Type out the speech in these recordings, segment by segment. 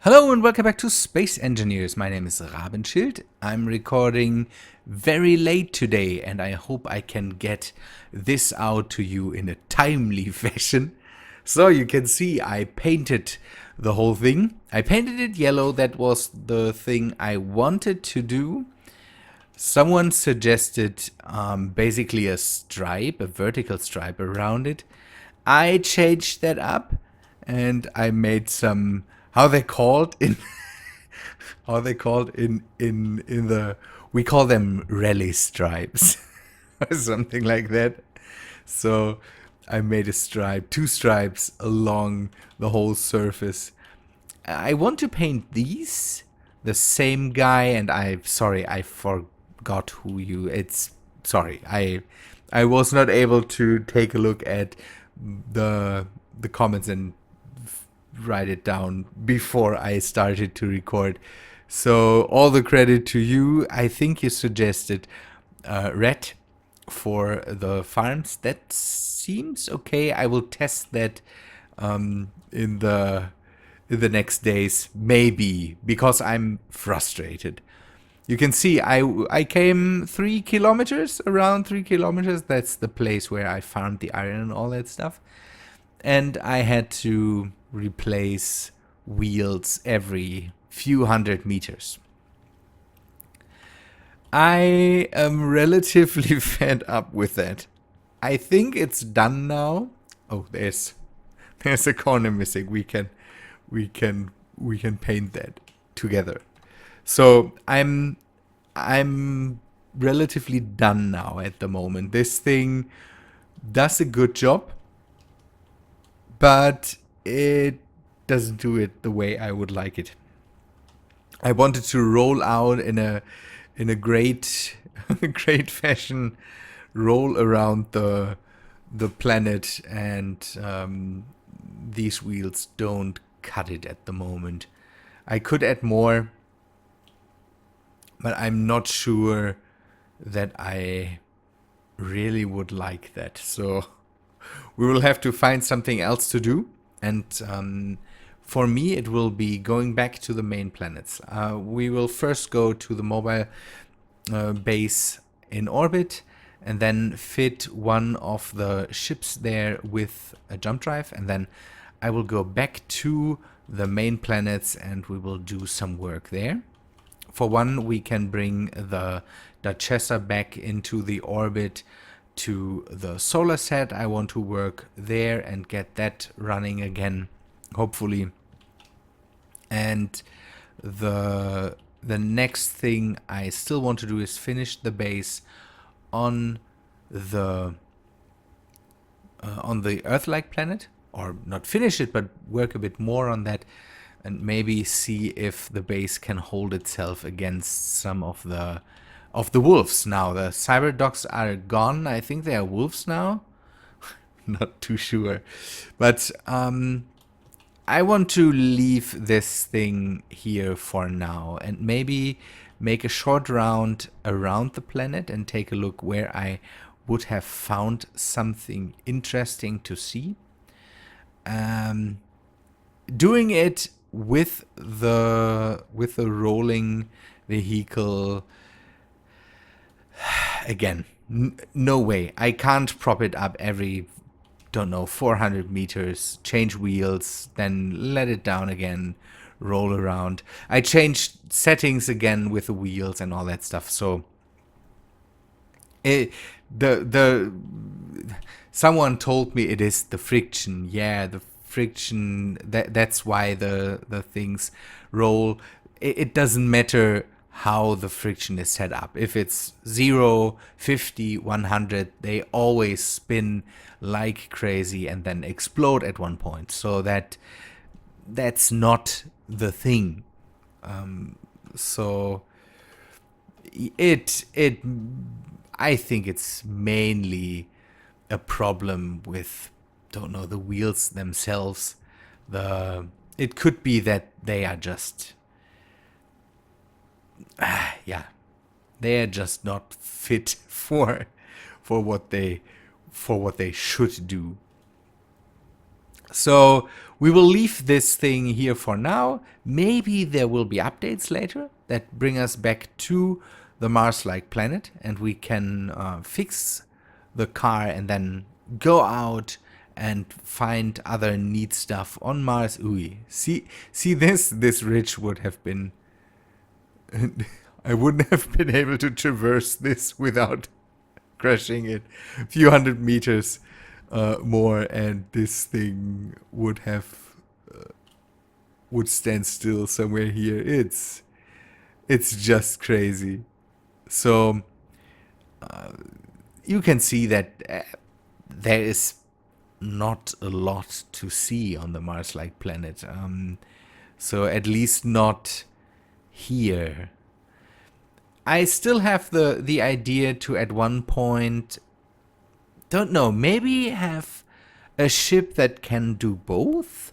Hello and welcome back to Space Engineers. My name is Rabenschild. I'm recording very late today and I hope I can get this out to you in a timely fashion. So you can see I painted the whole thing. I painted it yellow. That was the thing I wanted to do. Someone suggested basically a stripe, a vertical stripe around it. I changed that up and I made some how they called in the we call them rally stripes or something like that. So I made a stripe, two stripes along the whole surface. I want to paint these the same guy, and I forgot who you. It's sorry, I was not able to take a look at the comments and write it down before I started to record. So all the credit to you. I think you suggested red for the farms. That seems okay. I will test that in the next days, maybe, because I'm frustrated. You can see I came 3 kilometers, around 3 kilometers. That's the place where I farmed the iron and all that stuff. And I had to replace wheels every few hundred meters. I am relatively fed up with that. I think it's done now. Oh, there's a corner missing. We can paint that together. So I'm relatively done now at the moment. This thing does a good job, but it doesn't do it the way I would like it. I wanted to roll out in a great great fashion, roll around the planet, and these wheels don't cut it at the moment. I could add more, but I'm not sure that I really would like that. So we will have to find something else to do. And for me, it will be going back to the main planets. We will first go to the mobile base in orbit and then fit one of the ships there with a jump drive. And then I will go back to the main planets and we will do some work there. For one, we can bring the Duchessa back into the orbit to the solar set. I want to work there and get that running again, hopefully. And the next thing I still want to do is finish the base on the Earth-like planet, or not finish it, but work a bit more on that, and maybe see if the base can hold itself against some of the wolves. Now the cyber dogs are gone. I think they are wolves now. Not too sure, but I want to leave this thing here for now and maybe make a short round around the planet and take a look where I would have found something interesting to see. Doing it with the rolling vehicle, again, no way. I can't prop it up every, don't know, 400 meters, change wheels, then let it down again, roll around. I changed settings again with the wheels and all that stuff. So someone told me it is the friction. Yeah, the friction, that's why the things roll. It doesn't matter how the friction is set up. If it's 0, 50, 100, they always spin like crazy and then explode at one point. So that's not the thing. So I think it's mainly a problem with, don't know, the wheels themselves. It could be that they are just they are just not fit for what they should do. So we will leave this thing here for now. Maybe there will be updates later that bring us back to the Mars-like planet, and we can fix the car and then go out and find other neat stuff on Mars. Ooh, see this ridge would have been. I wouldn't have been able to traverse this without crashing it a few hundred meters more, and this thing would have would stand still somewhere here. It's just crazy. So you can see that there is not a lot to see on the Mars-like planet. So at least not here. I still have the idea to at one point, don't know, maybe have a ship that can do both.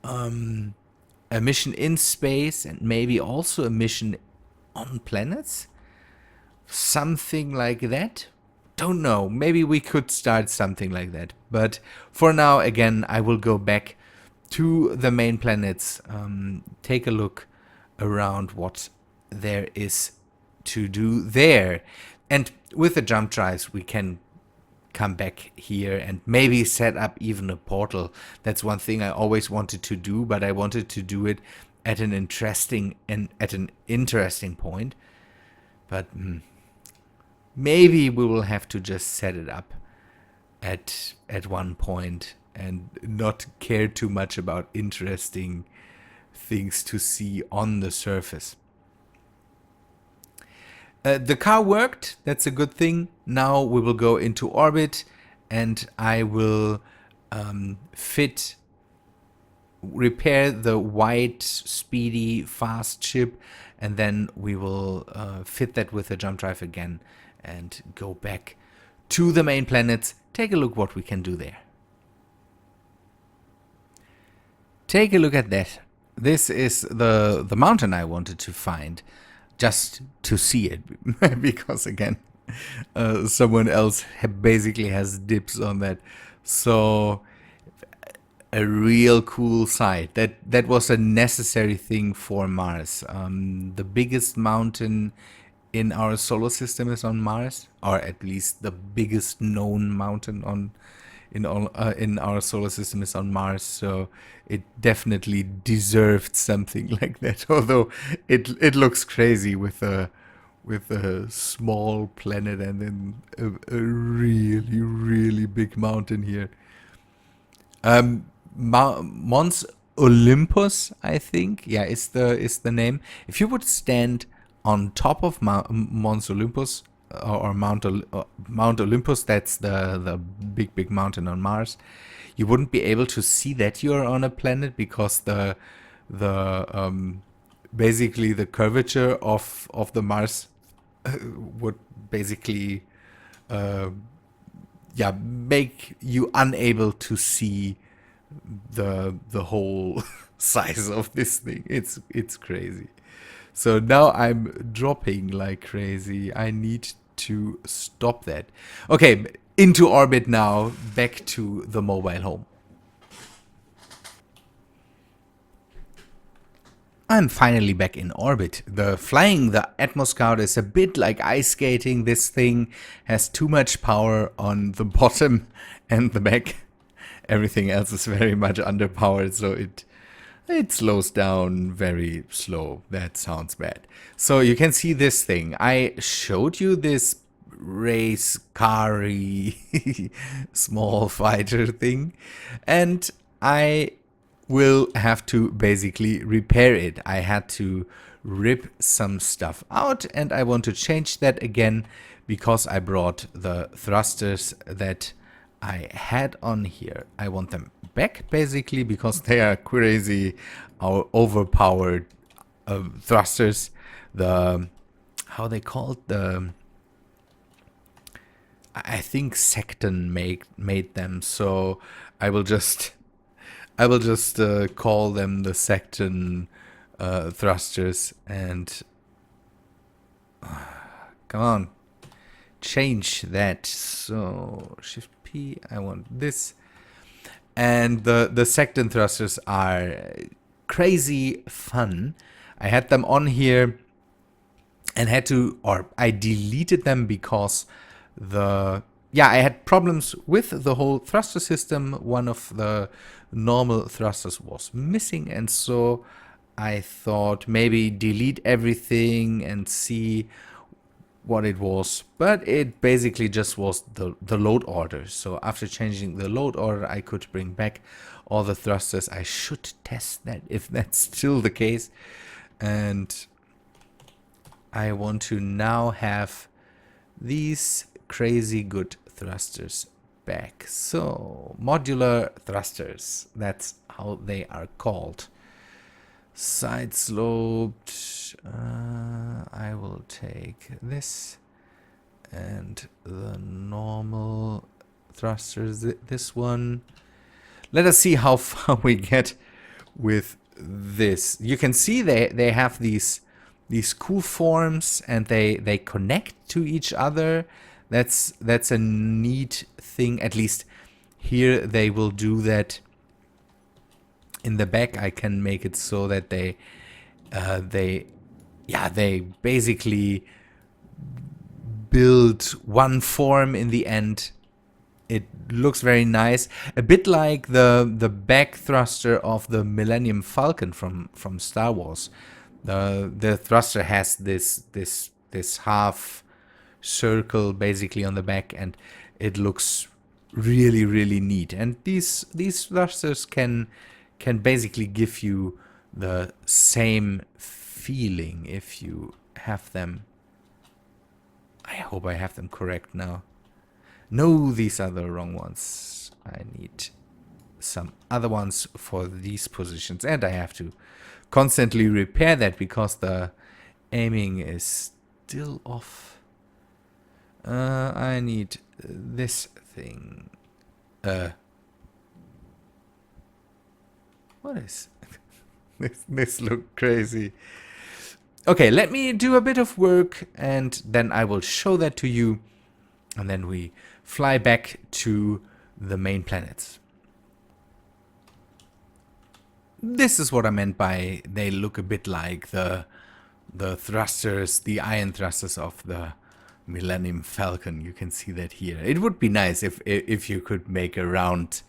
A mission in space and maybe also a mission on planets. Something like that. Don't know. Maybe we could start something like that. But for now, again, I will go back to the main planets. Take a look around what there is to do there. And with the jump drives, we can come back here and maybe set up even a portal. That's one thing I always wanted to do, but I wanted to do it at an interesting point. But maybe we will have to just set it up at one point and not care too much about interesting things to see on the surface. The car worked, that's a good thing. Now we will go into orbit and I will repair the white, speedy, fast ship, and then we will fit that with the jump drive again and go back to the main planets. Take a look what we can do there. Take a look at that. This is the mountain I wanted to find. Just to see it, because again, someone else basically has dibs on that. So a real cool sight. That was a necessary thing for Mars. The biggest mountain in our solar system is on Mars, or at least the biggest known mountain in our solar system is on Mars. So it definitely deserved something like that. Although it looks crazy with a small planet and then a really big mountain here. Mons Olympus, I think, yeah, is the name. If you would stand on top of Mons Olympus or Mount Olympus, that's the big mountain on Mars, you wouldn't be able to see that you're on a planet because the basically the curvature of the Mars would basically make you unable to see the whole size of this thing. It's crazy. So now I'm dropping like crazy. I need to stop that. Okay, into orbit now, back to the mobile home. I'm finally back in orbit. Flying the Atmoscout is a bit like ice skating. This thing has too much power on the bottom and the back. Everything else is very much underpowered, so it slows down very slow. That sounds bad. So you can see this thing. I showed you this race car-y small fighter thing, and I will have to basically repair it. I had to rip some stuff out, and I want to change that again because I brought the thrusters that I had on here. I want them back basically because they are crazy or overpowered thrusters. How they called I think Secton made them, so I will just call them the Secton thrusters, and come on, change that. So Shift P, I want this. And the sectant thrusters are crazy fun. I had them on here and I deleted them because I had problems with the whole thruster system. One of the normal thrusters was missing, and so I thought maybe delete everything and see what it was, but it basically just was the load order. So after changing the load order, I could bring back all the thrusters. I should test that if that's still the case. And I want to now have these crazy good thrusters back. So modular thrusters, that's how they are called. Side sloped, I will take this and the normal thrusters, this one. Let us see how far we get with this. You can see they have these cool forms, and they connect to each other. That's a neat thing. At least here they will do that. In the back, I can make it so that they basically build one form in the end. It looks very nice, a bit like the back thruster of the Millennium Falcon from Star Wars. The thruster has this half circle basically on the back, and it looks really, really neat. And these thrusters can basically give you the same feeling if you have them. I hope I have them correct now. No, these are the wrong ones. I need some other ones for these positions, and I have to constantly repair that because the aiming is still off. I need this thing. What is this? Look crazy. Okay, let me do a bit of work and then I will show that to you, and then we fly back to the main planets. This is what I meant by they look a bit like the thrusters, the iron thrusters of the Millennium Falcon. You can see that here. It would be nice if you could make a round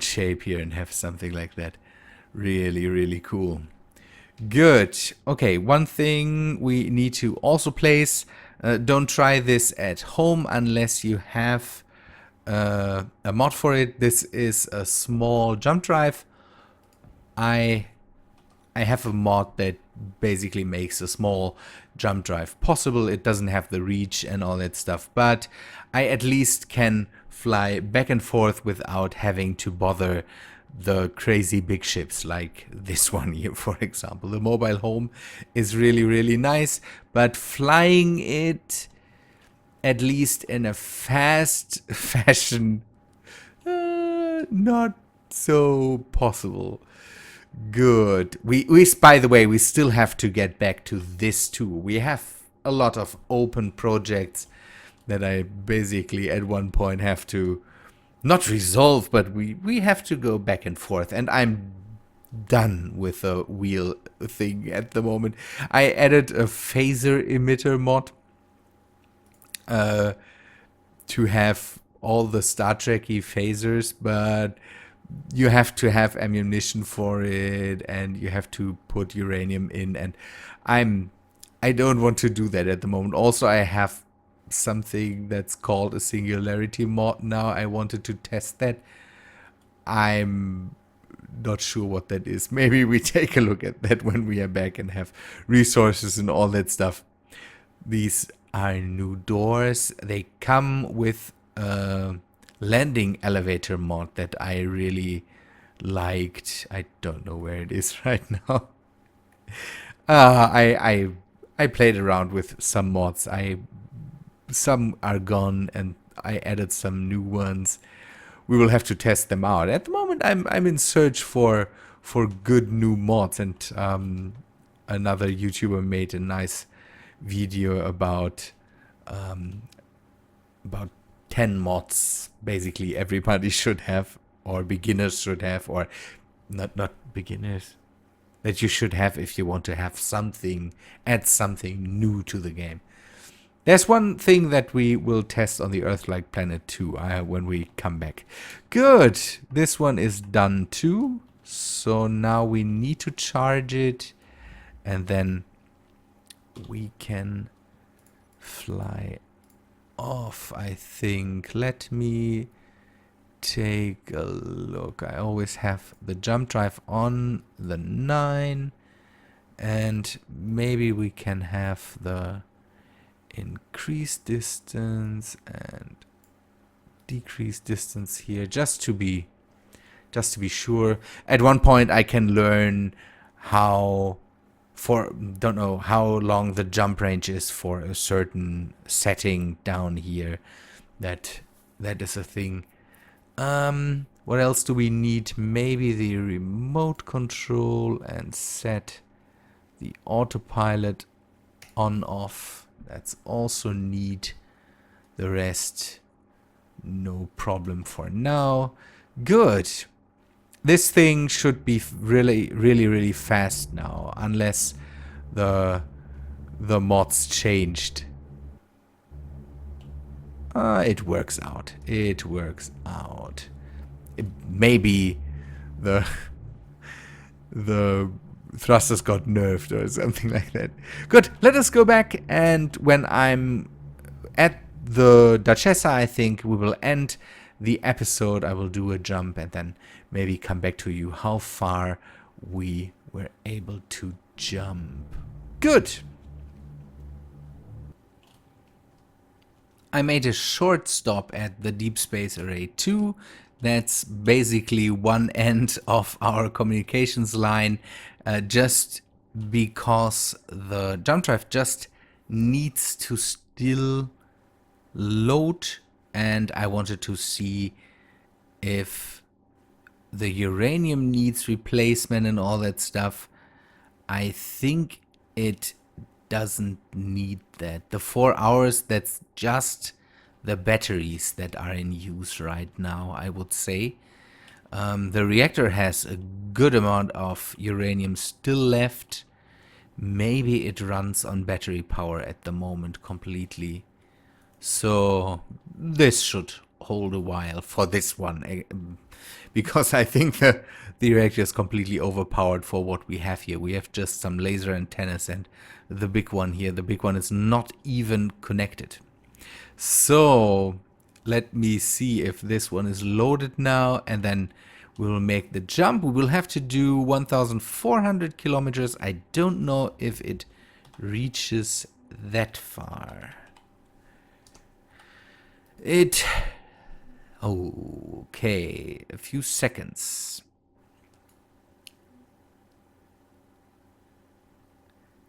shape here and have something like that. Really, really cool. Good. Okay, one thing we need to also place. Don't try this at home unless you have a mod for it. This is a small jump drive. I have a mod that basically makes a small jump drive possible. It doesn't have the reach and all that stuff, but I at least can fly back and forth without having to bother the crazy big ships like this one here, for example. The mobile home is really, really nice, but flying it at least in a fast fashion, not so possible. Good. We by the way, we still have to get back to this too. We have a lot of open projects that I basically at one point have to not resolve, but we have to go back and forth, and I'm done with the wheel thing at the moment. I added a phaser emitter mod to have all the Star Trek-y phasers, but you have to have ammunition for it, and you have to put uranium in, and I don't want to do that at the moment. Also, I have something that's called a singularity mod now. I wanted to test that. I'm not sure what that is. Maybe we take a look at that when we are back and have resources and all that stuff. These are new doors. They come with a landing elevator mod that I really liked. I don't know where it is right now. I played around with some mods. Some are gone, and I added some new ones. We will have to test them out. At the moment, I'm in search for good new mods, and another YouTuber made a nice video about 10 mods basically everybody should have. or beginners should have, or not beginners, that you should have if you want to have something, add something new to the game. There's one thing that we will test on the Earth-like planet too when we come back. Good. This one is done too. So now we need to charge it, and then we can fly off, I think. Let me take a look. I always have the jump drive on the 9, and maybe we can have the increase distance and decrease distance here just to be sure. At one point I can learn don't know how long the jump range is for a certain setting down here. That is a thing. What else do we need? Maybe the remote control and set the autopilot on off. That's also neat. The rest, no problem for now. Good. This thing should be really fast now, unless the mods changed. It works out. It works out. Maybe the thrusters got nerfed or something like that. Good. Let us go back, and when I'm at the Duchessa, I think we will end the episode. I will do a jump and then maybe come back to you how far we were able to jump. Good. I made a short stop at the Deep Space Array 2. That's basically one end of our communications line, just because the jump drive just needs to still load, and I wanted to see if the uranium needs replacement and all that stuff. I think it doesn't need that. The 4 hours, that's just the batteries that are in use right now, I would say. The reactor has a good amount of uranium still left. Maybe it runs on battery power at the moment completely. So this should hold a while for this one, because I think the reactor is completely overpowered for what we have here. We have just some laser antennas and the big one here. The big one is not even connected. So let me see if this one is loaded now, and then we will make the jump. We will have to do 1,400 kilometers. I don't know if it reaches that far. Okay, a few seconds.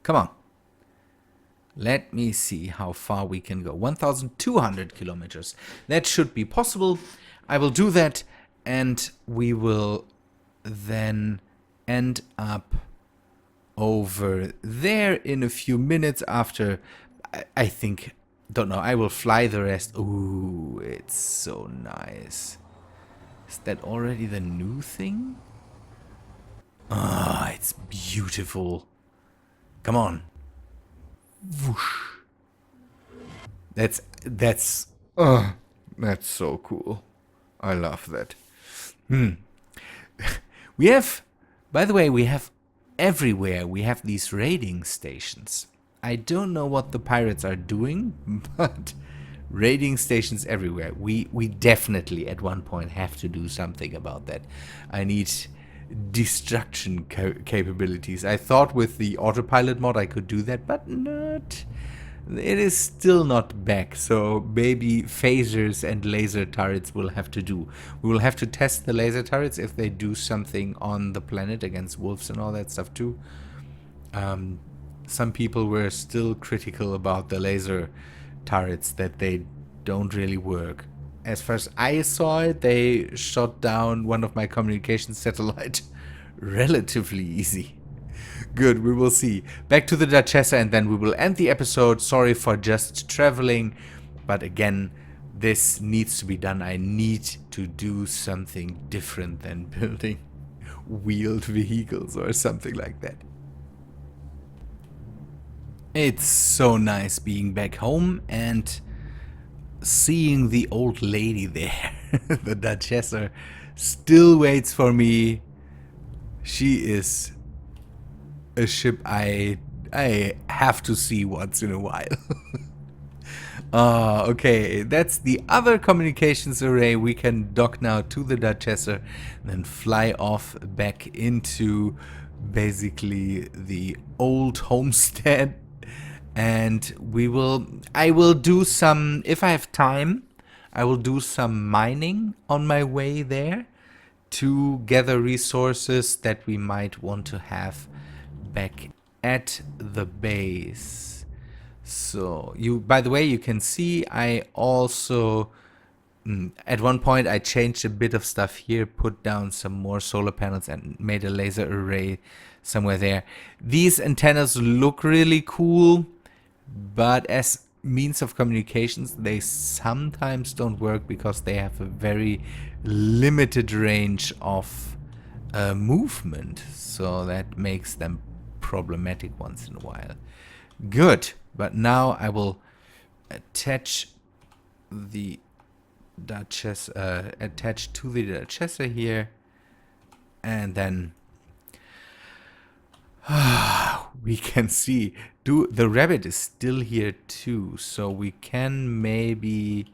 Come on. Let me see how far we can go. 1,200 kilometers. That should be possible. I will do that, and we will then end up over there in a few minutes after, I think, don't know, I will fly the rest. Ooh, it's so nice. Is that already the new thing? Ah, it's beautiful. Come on. Whoosh. That's so cool. I love that. We have, by the way, we have everywhere, we have these raiding stations. I don't know what the pirates are doing, but raiding stations everywhere. We definitely at one point have to do something about that. I need destruction capabilities. I thought with the autopilot mod I could do that, but not. It is still not back, so maybe phasers and laser turrets will have to do. We will have to test the laser turrets if they do something on the planet against wolves and all that stuff too. Some people were still critical about the laser turrets, that they don't really work. As far as I saw it, they shot down one of my communication satellites relatively easy. Good, we will see. Back to the Duchessa, and then we will end the episode. Sorry for just traveling, but again, this needs to be done. I need to do something different than building wheeled vehicles or something like that. It's so nice being back home and seeing the old lady there. The Duchessa still waits for me. She is a ship I have to see once in a while. Okay, that's the other communications array. We can dock now to the Duchessa and then fly off back into basically the old homestead. And I will do some, if I have time, I will do some mining on my way there to gather resources that we might want to have back at the base. So by the way, you can see I also, at one point I changed a bit of stuff here, put down some more solar panels and made a laser array somewhere there. These antennas look really cool, but as means of communications, they sometimes don't work because they have a very limited range of movement. So that makes them problematic once in a while. Good, but now I will attach the Duchessa, attach to the Duchessa here, and then we can see the rabbit is still here too, so we can maybe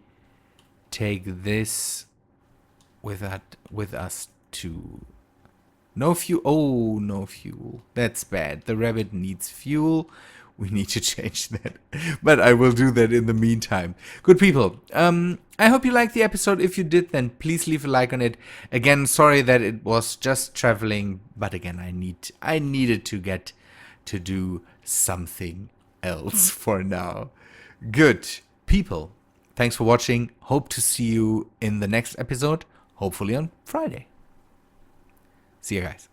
take this with us too. No fuel. Oh, no fuel. That's bad. The rabbit needs fuel. We need to change that. But I will do that in the meantime. Good people. I hope you liked the episode. If you did, then please leave a like on it. Again, sorry that it was just traveling, but again, I needed to get to do something else for now. Good people. Thanks for watching. Hope to see you in the next episode, hopefully on Friday. See you guys.